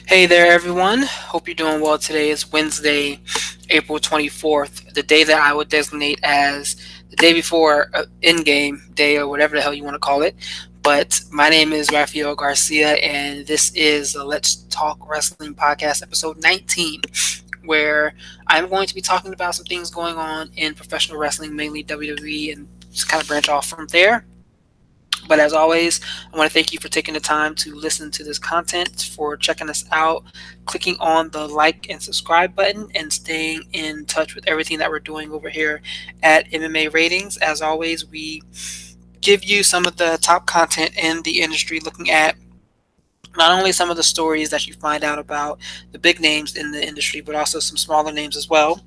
Hey there, everyone. Hope you're doing well. Today is Wednesday, April 24th, the day that I would designate as the day before in-game day or whatever the hell you want to call it. But my name is Raphael Garcia, and this is the Let's Talk Wrestling podcast, episode 19, where I'm going to be talking about some things going on in professional wrestling, mainly WWE, and just kind of branch off from there. But as always, I want to thank you for taking the time to listen to this content, for checking us out, clicking on the like and subscribe button, and staying in touch with everything that we're doing over here at MMA Ratings. As always, we give you some of the top content in the industry, looking at not only some of the stories that you find out about the big names in the industry, but also some smaller names as well.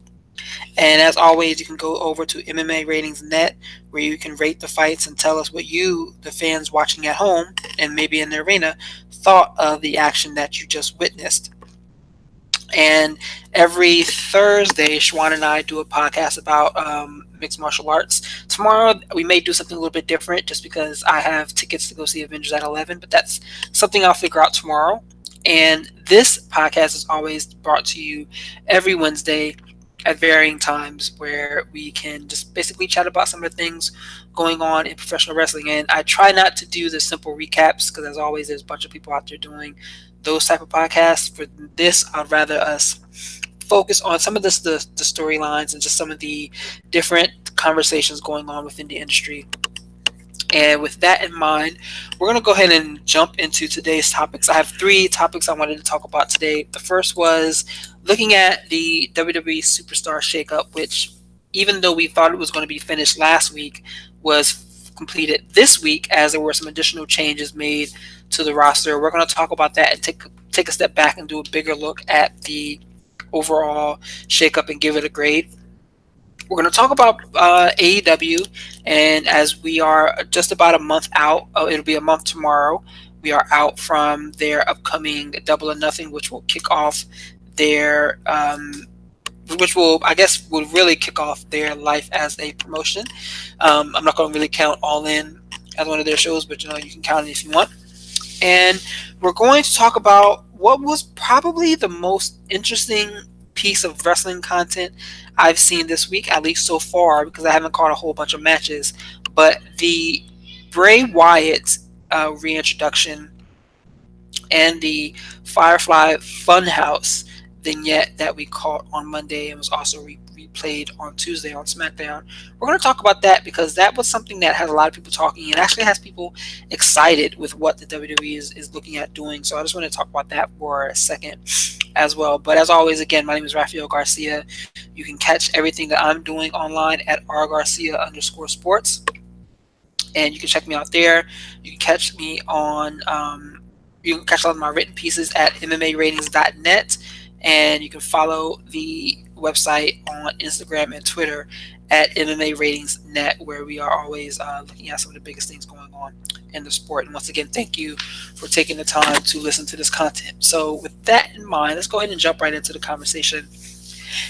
And as always, you can go over to MMA Ratings Net, where you can rate the fights and tell us what you, the fans watching at home and maybe in the arena, thought of the action that you just witnessed. And every Thursday, Schwan and I do a podcast about mixed martial arts. Tomorrow, we may do something a little bit different just because I have tickets to go see Avengers at 11, but that's something I'll figure out tomorrow. And this podcast is always brought to you every Wednesday at varying times where we can just basically chat about some of the things going on in professional wrestling. And I try not to do the simple recaps because, as always, there's a bunch of people out there doing those type of podcasts. For this, I'd rather us focus on some of the storylines and just some of the different conversations going on within the industry. And with that in mind, we're going to go ahead and jump into today's topics. I have three topics I wanted to talk about today. The first was looking at the WWE Superstar Shakeup, which, even though we thought it was going to be finished last week, was completed this week as there were some additional changes made to the roster. We're going to talk about that and take a step back and do a bigger look at the overall shakeup and give it a grade. We're going to talk about AEW, and as we are just about a month out, it'll be a month tomorrow. We are out from their upcoming Double or Nothing, which will kick off their, which will, I guess, will really kick off their life as a promotion. I'm not going to really count All In as one of their shows, but you can count it if you want. And we're going to talk about what was probably the most interesting piece of wrestling content I've seen this week, at least so far, because I haven't caught a whole bunch of matches. But the Bray Wyatt reintroduction and the Firefly Funhouse vignette that we caught on Monday and was also replayed on Tuesday on SmackDown. We're going to talk about that because that was something that has a lot of people talking and actually has people excited with what the WWE is looking at doing. So I just want to talk about that for a second as well. But as always, again, my name is Raphael Garcia. You can catch everything that I'm doing online at rgarcia_sports. And you can check me out there. You can catch me on, you can catch all of my written pieces at MMAratings.net. And you can follow the website on Instagram and Twitter at MMA where we are always looking at some of the biggest things going on in the sport. And once again, thank you for taking the time to listen to this content. So with that in mind, let's go ahead and jump right into the conversation.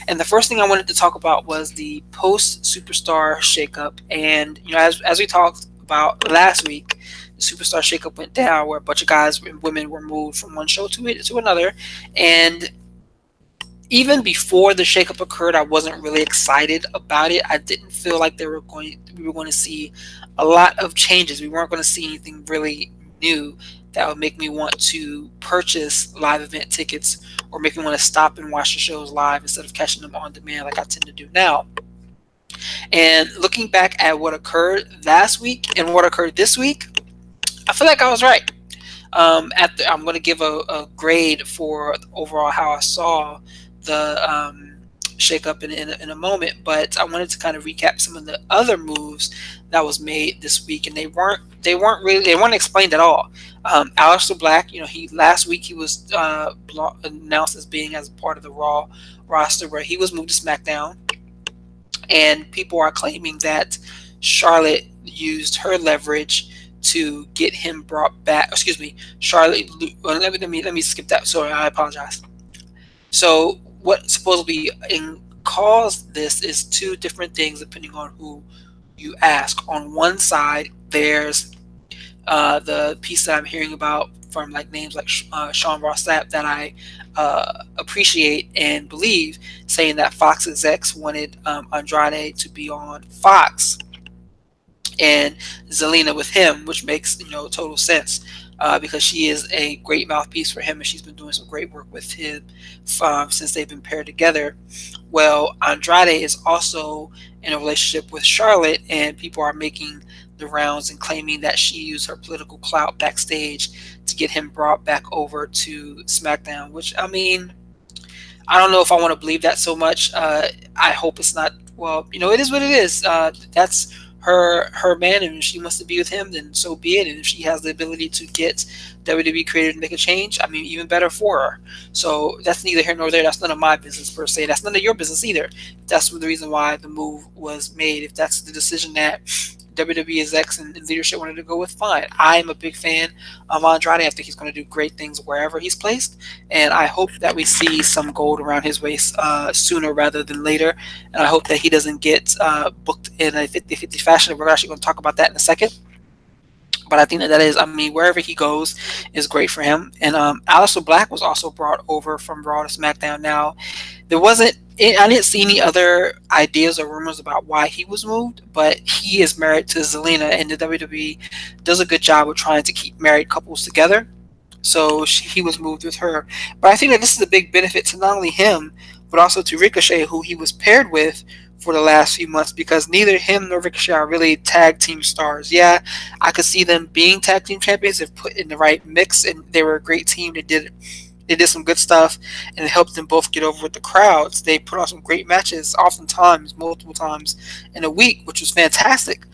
And the first thing I wanted to talk about was the post-Superstar Shakeup. And, as we talked about last week, the Superstar Shakeup went down where a bunch of guys and women were moved from one show to another. And even before the shakeup occurred, I wasn't really excited about it. I didn't feel like we were going to see a lot of changes. We weren't going to see anything really new that would make me want to purchase live event tickets or make me want to stop and watch the shows live instead of catching them on demand like I tend to do now. And looking back at what occurred last week and what occurred this week, I feel like I was right. I'm going to give a grade for overall how I saw the shakeup in a moment, but I wanted to kind of recap some of the other moves that was made this week, and they weren't explained at all. Aleister Black, last week he was announced as being as part of the Raw roster, where he was moved to SmackDown, and people are claiming that Charlotte used her leverage to get him brought back. Excuse me, Charlotte. Let me skip that. Sorry, I apologize. So what supposedly caused this is two different things depending on who you ask. On one side, there's the piece that I'm hearing about from like names like Sean Ross Sapp that I appreciate and believe, saying that Fox execs wanted Andrade to be on Fox and Zelina with him, which makes total sense because she is a great mouthpiece for him, and she's been doing some great work with him since they've been paired together. Well, Andrade is also in a relationship with Charlotte, and people are making the rounds and claiming that she used her political clout backstage to get him brought back over to SmackDown. Which, I mean, I don't know if I want to believe that so much. I hope it's not. Well, it is what it is. That's her man, and if she wants to be with him, then so be it. And if she has the ability to get WWE created and make a change, I mean, even better for her. So that's neither here nor there. That's none of my business per se. That's none of your business either. That's the reason why the move was made. If that's the decision that WWE execs and leadership wanted to go with, fine. I am a big fan of Andrade. I think he's going to do great things wherever he's placed, and I hope that we see some gold around his waist sooner rather than later. And I hope that he doesn't get booked in a 50-50 fashion. We're actually going to talk about that in a second. But I think that is, I mean, wherever he goes is great for him. And Aleister Black was also brought over from Raw to SmackDown. Now, there wasn't, I didn't see any other ideas or rumors about why he was moved, but he is married to Zelina, and the WWE does a good job of trying to keep married couples together. So he was moved with her. But I think that this is a big benefit to not only him, but also to Ricochet, who he was paired with for the last few months, because neither him nor Ricochet are really tag team stars. Yeah, I could see them being tag team champions if put in the right mix, and they were a great team. They did some good stuff, and it helped them both get over with the crowds. They put on some great matches, oftentimes, multiple times in a week, which was fantastic.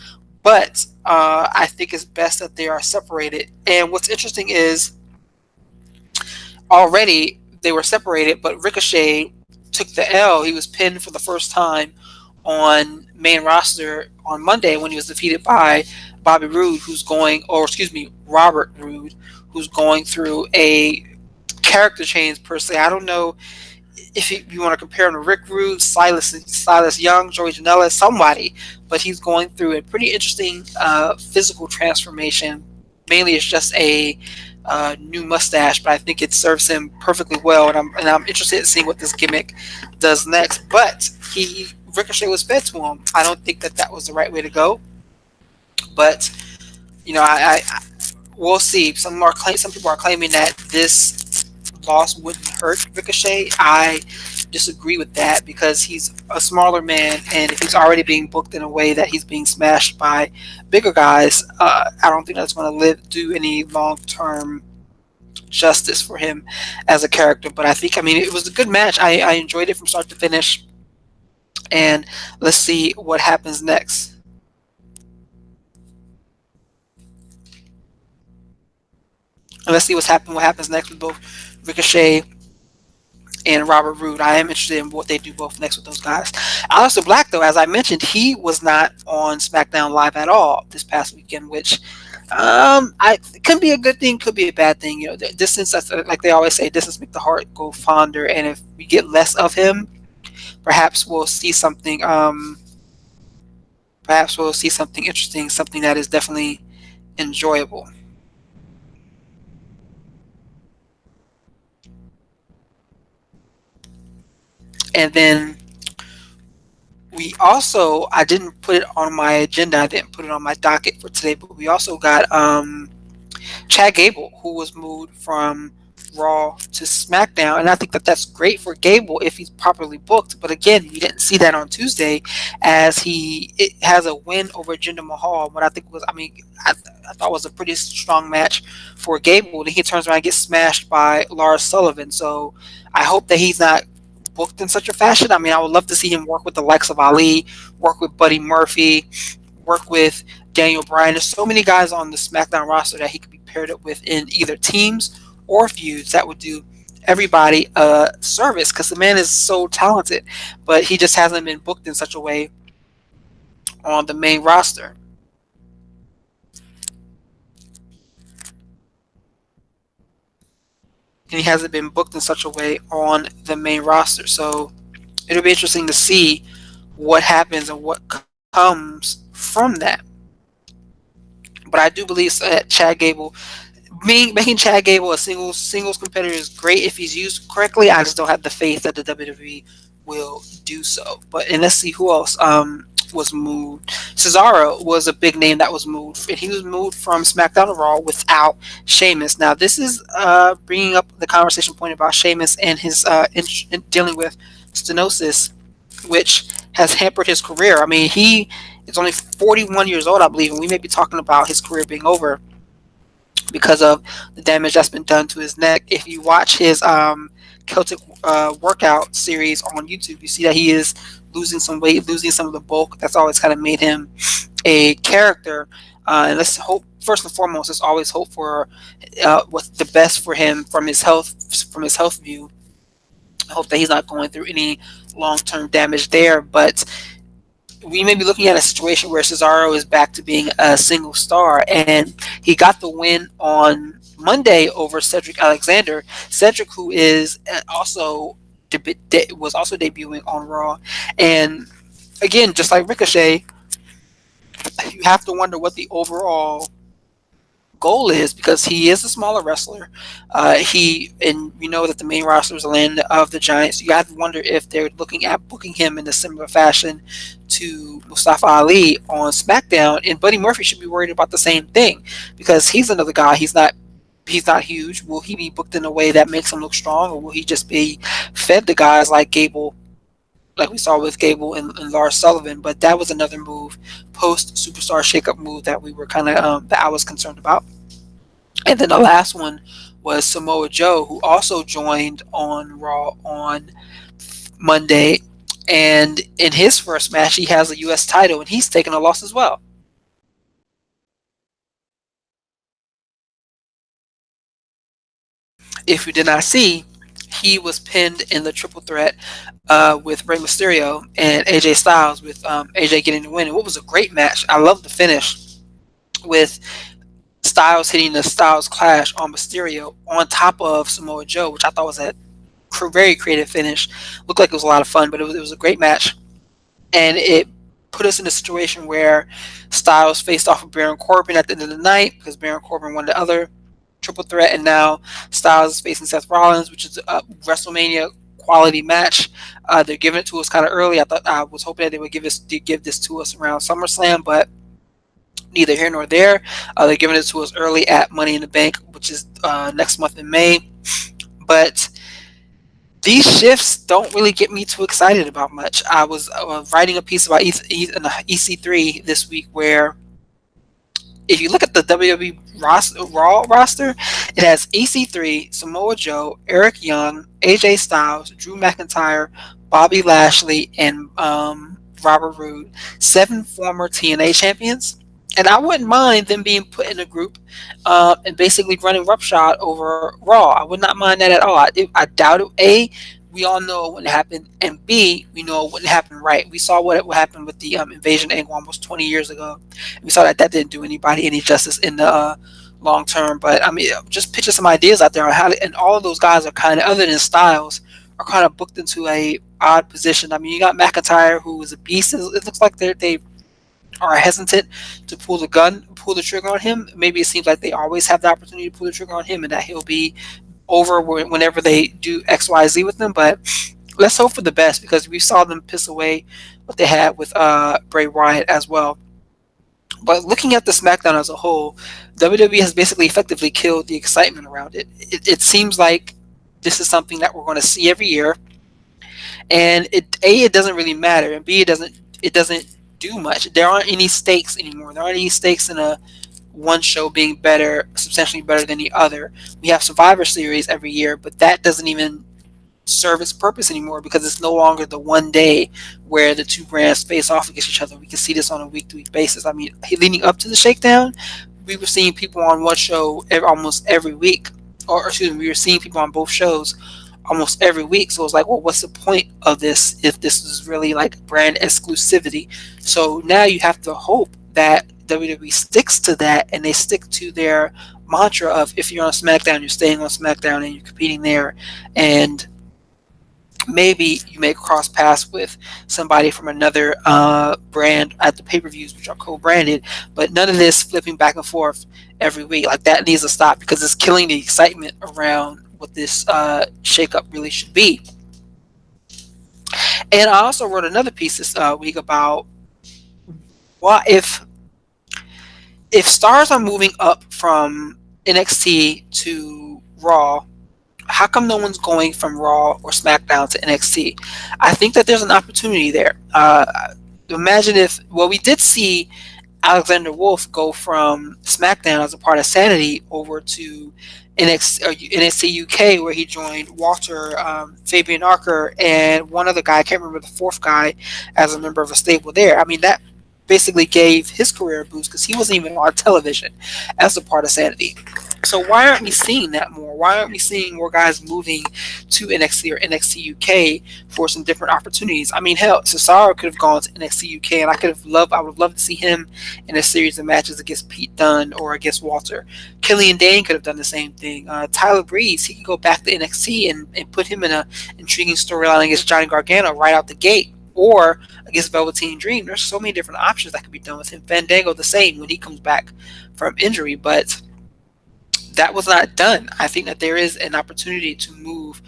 But I think it's best that they are separated. And what's interesting is already they were separated, but Ricochet took the L. He was pinned for the first time on main roster on Monday when he was defeated by Bobby Roode, who's going, or excuse me, Robert Roode, who's going through a character change per se. I don't know if you want to compare him to Rick Rude, Silas Young, Joey Janela, somebody, but he's going through a pretty interesting physical transformation. Mainly, it's just a new mustache, but I think it serves him perfectly well, and I'm interested in seeing what this gimmick does next. But Ricochet was fed to him. I don't think that was the right way to go, but I we'll see. Some people are claiming that this loss wouldn't hurt Ricochet. I disagree with that because he's a smaller man, and if he's already being booked in a way that he's being smashed by bigger guys, I don't think that's going to do any long term justice for him as a character. But I mean, it was a good match. I enjoyed it from start to finish, and let's see what happens next. And let's see what happens next with both Ricochet and Robert Roode. I am interested in what they do both next with those guys. Aleister Black, though, as I mentioned, he was not on SmackDown Live at all this past weekend, which it could be a good thing, could be a bad thing. The distance, like they always say, distance make the heart go fonder. And if we get less of him, perhaps we'll see something. Perhaps we'll see something interesting, something that is definitely enjoyable. And then I didn't put it on my agenda, I didn't put it on my docket for today, but we also got Chad Gable, who was moved from Raw to SmackDown, and I think that that's great for Gable if he's properly booked. But again, we didn't see that on Tuesday, as it has a win over Jinder Mahal. What I think was, I thought was a pretty strong match for Gable. Then he turns around and gets smashed by Lars Sullivan. So I hope that he's not booked in such a fashion. I mean, I would love to see him work with the likes of Ali, work with Buddy Murphy, work with Daniel Bryan. There's so many guys on the SmackDown roster that he could be paired up with in either teams or feuds that would do everybody a service, because the man is so talented, but he just hasn't been booked in such a way on the main roster. And he hasn't been booked in such a way on the main roster. So it'll be interesting to see what happens and what comes from that. But I do believe that Chad Gable, making Chad Gable a singles competitor is great if he's used correctly. I just don't have the faith that the WWE will do so. But and let's see who else was moved. Cesaro was a big name that was moved, and he was moved from SmackDown to Raw without Sheamus. Now this is bringing up the conversation point about Sheamus and his in dealing with stenosis, which has hampered his career. I mean, he is only 41 years old, I believe, and we may be talking about his career being over because of the damage that's been done to his neck. If you watch his Celtic workout series on YouTube, you see that he is losing some weight, losing some of the bulk. That's always kind of made him a character. And let's hope, first and foremost, let's always hope for what's the best for him from his health view. I hope that he's not going through any long-term damage there, but we may be looking at a situation where Cesaro is back to being a single star, and he got the win on Monday over Cedric Alexander. Cedric, who is also was also debuting on Raw, and again, just like Ricochet, you have to wonder what the overall goal is, because he is a smaller wrestler. And we know that the main roster is the land of the Giants. You have to wonder if they're looking at booking him in a similar fashion to Mustafa Ali on SmackDown. And Buddy Murphy should be worried about the same thing, because he's another guy. He's not huge. Will he be booked in a way that makes him look strong, or will he just be fed to guys like Gable, like we saw with Gable and Lars Sullivan? But that was another move, post Superstar Shakeup move, that we were kind of that I was concerned about. And then the last one was Samoa Joe, who also joined on Raw on Monday. And in his first match, he has a U.S. title, and he's taken a loss as well. If you did not see, he was pinned in the triple threat with Rey Mysterio and AJ Styles, with AJ getting the win. And what was a great match. I love the finish with Styles hitting the Styles Clash on Mysterio on top of Samoa Joe, which I thought was a very creative finish. Looked like it was a lot of fun, but it was a great match. And it put us in a situation where Styles faced off with Baron Corbin at the end of the night, because Baron Corbin won the other triple threat, and now Styles is facing Seth Rollins, which is a WrestleMania quality match. They're giving it to us kind of early. I was hoping that they would give this to us around SummerSlam, but neither here nor there. They're giving it to us early at Money in the Bank, which is next month in May. But these shifts don't really get me too excited about much. I was writing a piece about EC3 this week, where if you look at the WWE Raw roster, it has EC3, Samoa Joe, Eric Young, AJ Styles, Drew McIntyre, Bobby Lashley, and Robert Roode. 7 former TNA champions. And I wouldn't mind them being put in a group and basically running roughshod over Raw. I would not mind that at all. I doubt it. A, we all know it wouldn't happen, and B, we know it wouldn't happen right. We saw what happened with the invasion angle almost 20 years ago. We saw that didn't do anybody any justice in the long term. But I mean, just picture some ideas out there on how and all of those guys are kind of, other than Styles, are kind of booked into a odd position. I mean, you got McIntyre, who is a beast. It looks like they are hesitant to pull the trigger on him. Maybe it seems like they always have the opportunity to pull the trigger on him, and that he'll be over whenever they do XYZ with them. But let's hope for the best, because we saw them piss away what they had with Bray Wyatt as well. But looking at the SmackDown as a whole, WWE has basically effectively killed the excitement around it. It seems like this is something that we're going to see every year, and it doesn't really matter, and B, it doesn't do much. There aren't any stakes anymore. There aren't any stakes in one show being substantially better than the other. We have Survivor Series every year, but that doesn't even serve its purpose anymore, because it's no longer the one day where the two brands face off against each other. We can see this on a week-to-week basis. I mean, leading up to the Shakedown, we were seeing people on one show almost every week, or excuse me, we were seeing people on both shows almost every week. So it's like, well, what's the point of this if this is really like brand exclusivity? So now you have to hope that WWE sticks to that, and they stick to their mantra of, if you're on SmackDown, you're staying on SmackDown and you're competing there. And maybe you may cross paths with somebody from another brand at the pay-per-views, which are co-branded, but none of this flipping back and forth every week. Like, that needs to stop because it's killing the excitement around what this shakeup really should be. And I also wrote another piece this week about why, if stars are moving up from NXT to Raw, how come no one's going from Raw or SmackDown to NXT? I think that there's an opportunity there. Imagine if, well, we did see Alexander Wolf go from SmackDown as a part of Sanity over to NXT UK, where he joined Walter, Fabian Archer, and one other guy, I can't remember the fourth guy, as a member of a stable there. I mean, that basically gave his career a boost because he wasn't even on television as a part of Sanity. So why aren't we seeing that more? Why aren't we seeing more guys moving to NXT or NXT UK for some different opportunities? I mean, hell, Cesaro could have gone to NXT UK, and I would have loved to see him in a series of matches against Pete Dunne or against Walter. Killian Dane could have done the same thing. Tyler Breeze, he could go back to NXT and put him in an intriguing storyline against Johnny Gargano right out the gate, or against Velveteen Dream. There's so many different options that could be done with him. Fandango the same when he comes back from injury, but that was not done. I think that there is an opportunity to move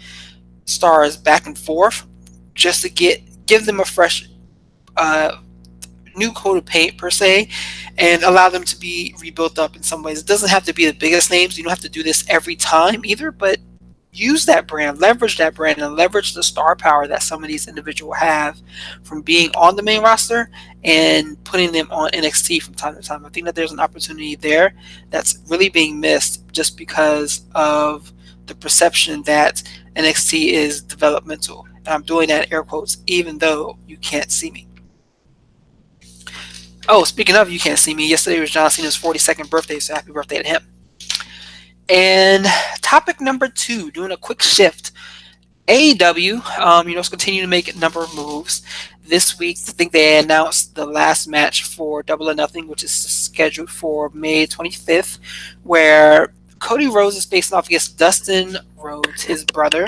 stars back and forth just to give them a fresh new coat of paint per se, and allow them to be rebuilt up in some ways. It doesn't have to be the biggest names. You don't have to do this every time either, but use that brand, leverage that brand, and leverage the star power that some of these individuals have from being on the main roster and putting them on NXT from time to time. I think that there's an opportunity there that's really being missed just because of the perception that NXT is developmental. And I'm doing that in air quotes, even though you can't see me. Oh, speaking of you can't see me, yesterday was John Cena's 42nd birthday, so happy birthday to him. And topic number 2, doing a quick shift. AEW, is continuing to make a number of moves. This week, I think they announced the last match for Double or Nothing, which is scheduled for May 25th, where Cody Rhodes is facing off against Dustin Rhodes, his brother.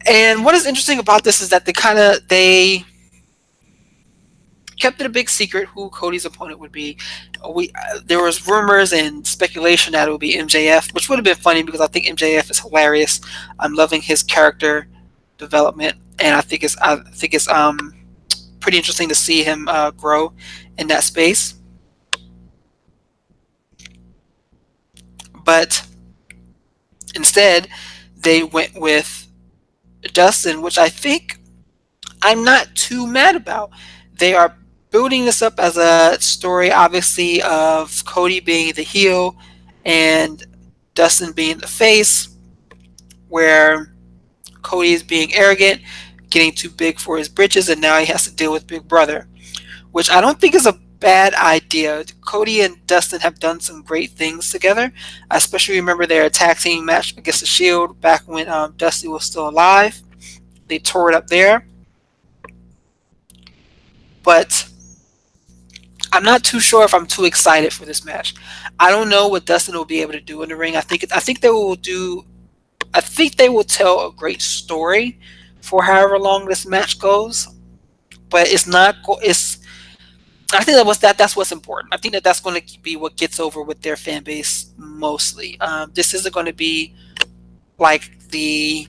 And what is interesting about this is that they kept it a big secret who Cody's opponent would be. There was rumors and speculation that it would be MJF, which would have been funny because I think MJF is hilarious. I'm loving his character development, and I think it's pretty interesting to see him grow in that space. But instead, they went with Dustin, which I think I'm not too mad about. They are building this up as a story, obviously, of Cody being the heel and Dustin being the face, where Cody is being arrogant, getting too big for his britches, and now he has to deal with Big Brother, which I don't think is a bad idea. Cody and Dustin have done some great things together. I especially remember their tag team match against the Shield back when Dusty was still alive. They tore it up there. But I'm not too sure if I'm too excited for this match. I don't know what Dustin will be able to do in the ring. I think they will tell a great story for however long this match goes. But it's not. I think that's what's important. I think that's going to be what gets over with their fan base mostly. This isn't going to be like the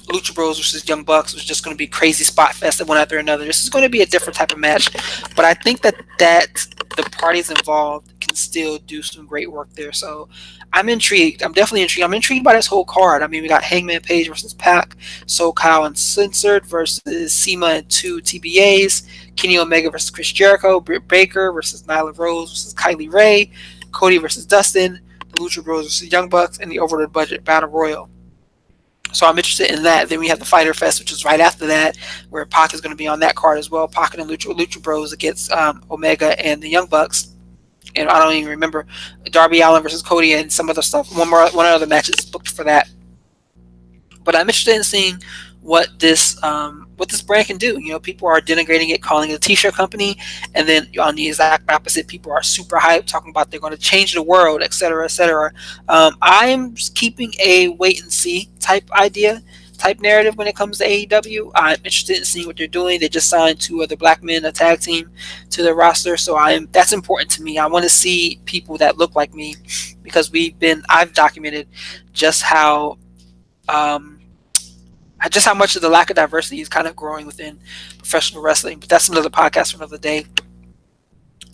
Lucha Bros versus Young Bucks, was just going to be crazy spot fest one after another. This is going to be a different type of match, but I think that the parties involved can still do some great work there. So I'm intrigued. I'm definitely intrigued. I'm intrigued by this whole card. I mean, we got Hangman Page versus Pac, SoCal Uncensored versus Sema and 2 TBAs, Kenny Omega versus Chris Jericho, Britt Baker versus Nyla Rose versus Kylie Ray, Cody versus Dustin, the Lucha Bros versus Young Bucks, and the over the budget Battle Royal. So I'm interested in that. Then we have the Fighter Fest, which is right after that, where Pac is going to be on that card as well. Pac and Lucha Bros against Omega and the Young Bucks. And I don't even remember Darby Allin versus Cody and some other stuff. One other match is booked for that. But I'm interested in seeing what this brand can do. You know, people are denigrating it, calling it a t-shirt company, and then on the exact opposite, people are super hyped, talking about they're going to change the world, etc., etc. I'm keeping a wait and see type idea type narrative when it comes to AEW. I'm interested in seeing what they're doing. They just signed two other black men, a tag team, to their roster, so that's important to me. I want to see people that look like me, because I've documented just how um, just how much of the lack of diversity is kind of growing within professional wrestling. But that's another podcast for another day.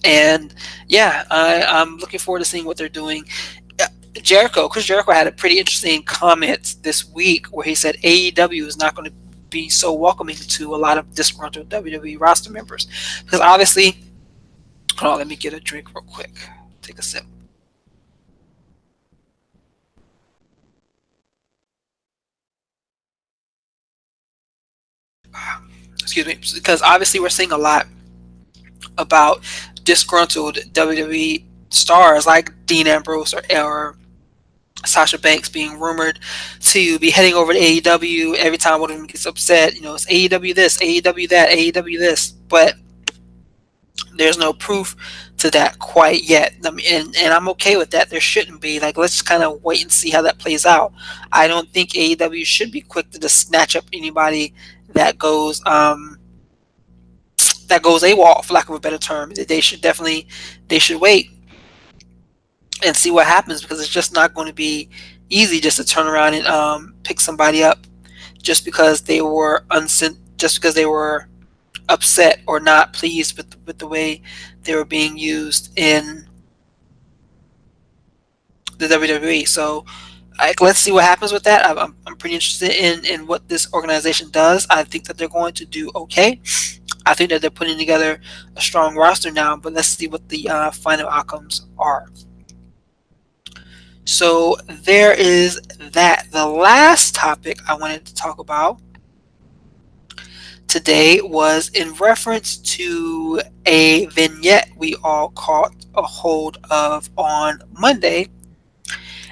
And yeah, I'm looking forward to seeing what they're doing. Chris Jericho had a pretty interesting comment this week where he said AEW is not going to be so welcoming to a lot of disgruntled WWE roster members, because obviously, hold on, let me get a drink real quick. Take a sip. Excuse me, because obviously we're seeing a lot about disgruntled WWE stars like Dean Ambrose or Sasha Banks being rumored to be heading over to AEW. Every time one of them gets upset, it's AEW this, AEW that, AEW this, but there's no proof to that quite yet. I mean, and I'm okay with that. There shouldn't be. Like, let's kind of wait and see how that plays out. I don't think AEW should be quick to just snatch up anybody that goes AWOL, for lack of a better term. They should wait and see what happens, because it's just not going to be easy just to turn around and pick somebody up just because they were upset or not pleased with the way they were being used in the WWE. So let's see what happens with that. I'm pretty interested in what this organization does. I think that they're going to do okay. I think that they're putting together a strong roster now, but let's see what the final outcomes are. So there is that. The last topic I wanted to talk about today was in reference to a vignette we all caught a hold of on Monday,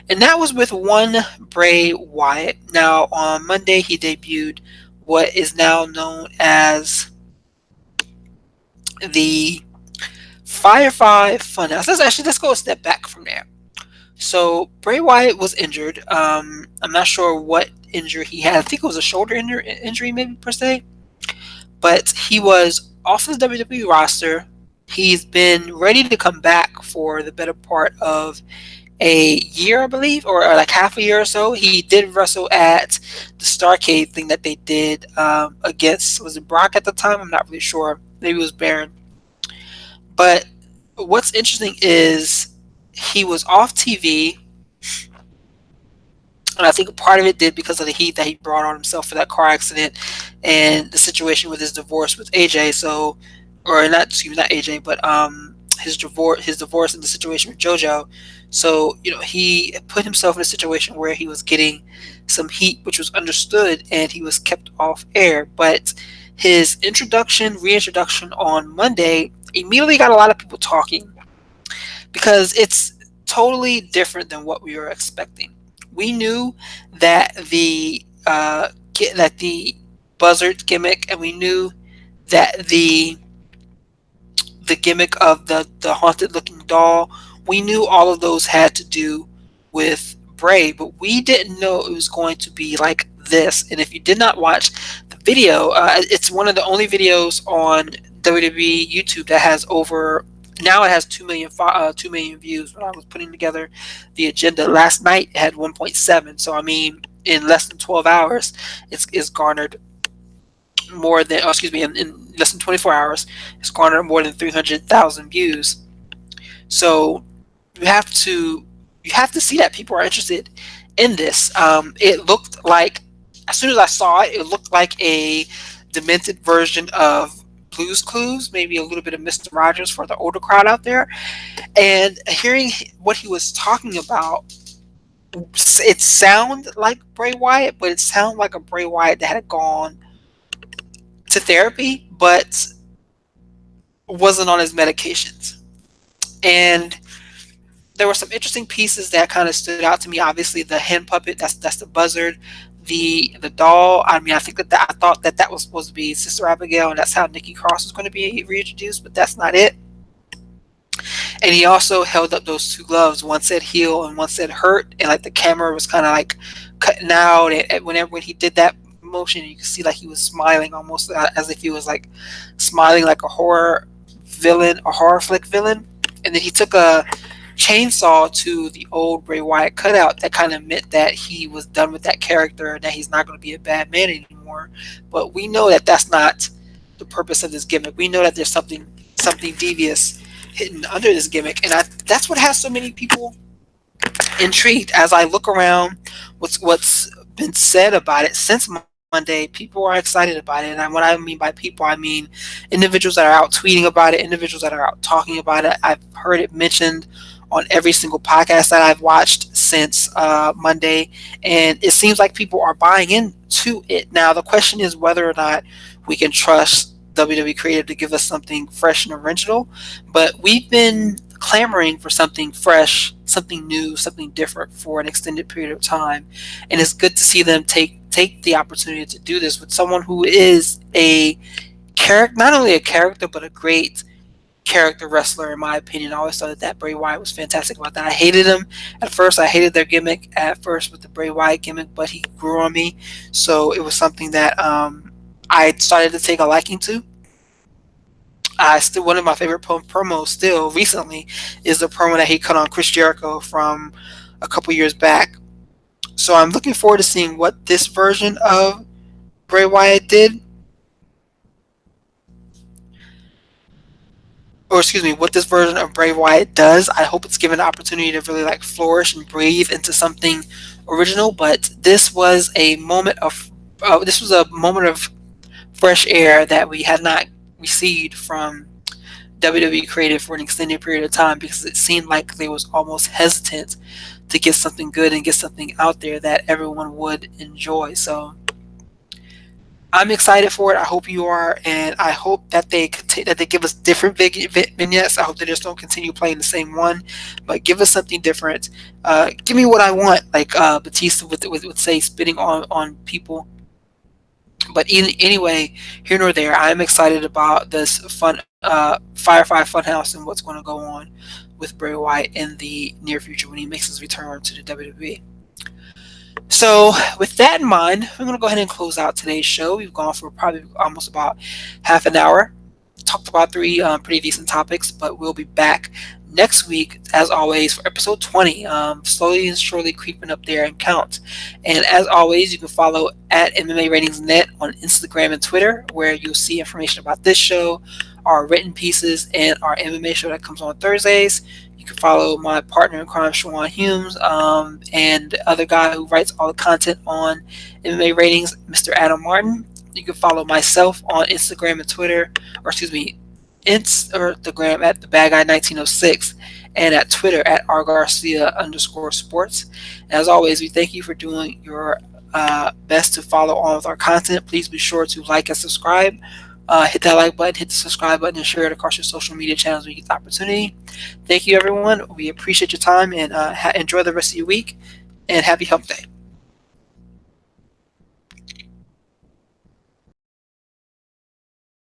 and that was with one Bray Wyatt. Now, on Monday, he debuted what is now known as the Firefly Funhouse. Let's go a step back from there. So Bray Wyatt was injured. I'm not sure what injury he had. I think it was a shoulder injury, maybe per se. But he was off the WWE roster. He's been ready to come back for the better part of a year, I believe, or like half a year or so. He did wrestle at the Starcade thing that they did against, was it Brock at the time? I'm not really sure. Maybe it was Baron. But what's interesting is he was off TV, and I think part of it did because of the heat that he brought on himself for that car accident and the situation with his divorce with AJ. So, or not, excuse me, not AJ, but his divorce and the situation with JoJo. So, he put himself in a situation where he was getting some heat, which was understood, and he was kept off air. But his reintroduction on Monday immediately got a lot of people talking, because it's totally different than what we were expecting. We knew that the buzzard gimmick, and we knew that the gimmick of the haunted looking doll, we knew all of those had to do with Bray, but we didn't know it was going to be like this. And if you did not watch the video, it's one of the only videos on WWE YouTube that has now it has 2 million views. When I was putting together the agenda last night, it had 1.7. So I mean, in less than 12 hours, it's garnered more than, in less than 24 hours, it's garnered more than 300,000 views. So you have to see that people are interested in this. It looked like, as soon as I saw it, it looked like a demented version of Blue's Clues, maybe a little bit of Mr. Rogers for the older crowd out there. And hearing what he was talking about, it sounded like Bray Wyatt, but it sounded like a Bray Wyatt that had gone to therapy, but wasn't on his medications. And there were some interesting pieces that kind of stood out to me. Obviously, the hand puppet, that's the buzzard. The doll, I mean, I thought that was supposed to be Sister Abigail, and that's how Nikki Cross was going to be reintroduced, but that's not it. And he also held up those two gloves. One said heal and one said hurt, and like the camera was kind of like cutting out. And when he did that, emotion. You could see like he was smiling almost as if he was like smiling like a horror villain, a horror flick villain. And then he took a chainsaw to the old Bray Wyatt cutout that kind of meant that he was done with that character and that he's not going to be a bad man anymore. But we know that that's not the purpose of this gimmick. We know that there's something devious hidden under this gimmick, and that's what has so many people intrigued. As I look around, what's been said about it since Monday, people are excited about it. And what I mean by people, I mean individuals that are out tweeting about it, individuals that are out talking about it. I've heard it mentioned on every single podcast that I've watched since Monday, and it seems like people are buying into it. Now, the question is whether or not we can trust WWE Creative to give us something fresh and original, but we've been clamoring for something fresh, something new, something different for an extended period of time, and it's good to see them take the opportunity to do this with someone who is a character, not only a character but a great character wrestler in my opinion. I always thought that Bray Wyatt was fantastic about that. I hated him at first. I hated their gimmick at first with the Bray Wyatt gimmick, but he grew on me, so it was something that I started to take a liking to. I still one of my favorite promos still recently is the promo that he cut on Chris Jericho from a couple years back. So I'm looking forward to seeing what this version of Bray Wyatt did, or excuse me, what this version of Bray Wyatt does. I hope it's given an opportunity to really like flourish and breathe into something original. But this was a moment of fresh air that we had not received from WWE Creative for an extended period of time, because it seemed like they was almost hesitant to get something good and get something out there that everyone would enjoy. So I'm excited for it. I hope you are, and I hope that they give us different vignettes. I hope they just don't continue playing the same one, but give us something different. Give me what I want, like Batista would say, spitting on people. But anyway, here nor there, I'm excited about this fun Firefly Funhouse and what's going to go on with Bray Wyatt in the near future when he makes his return to the WWE. So, with that in mind, we're going to go ahead and close out today's show. We've gone for probably almost about half an hour. Talked about three pretty decent topics, but we'll be back next week, as always, for episode 20. Slowly and surely creeping up there in count. And as always, you can follow at MMA Ratings Net on Instagram and Twitter, where you'll see information about this show, our written pieces, and our MMA show that comes on Thursdays. You can follow my partner in crime, Shawan Humes, and the other guy who writes all the content on MMA Ratings, Mr. Adam Martin. You can follow myself on Instagram and Twitter, or excuse me, Instagram at the Bad Guy 1906, and at Twitter at rgarcia_sports. As always, we thank you for doing your best to follow on with our content. Please be sure to like and subscribe. Hit that like button, hit the subscribe button, and share it across your social media channels when you get the opportunity. Thank you, everyone. We appreciate your time, and enjoy the rest of your week, and happy Hump Day.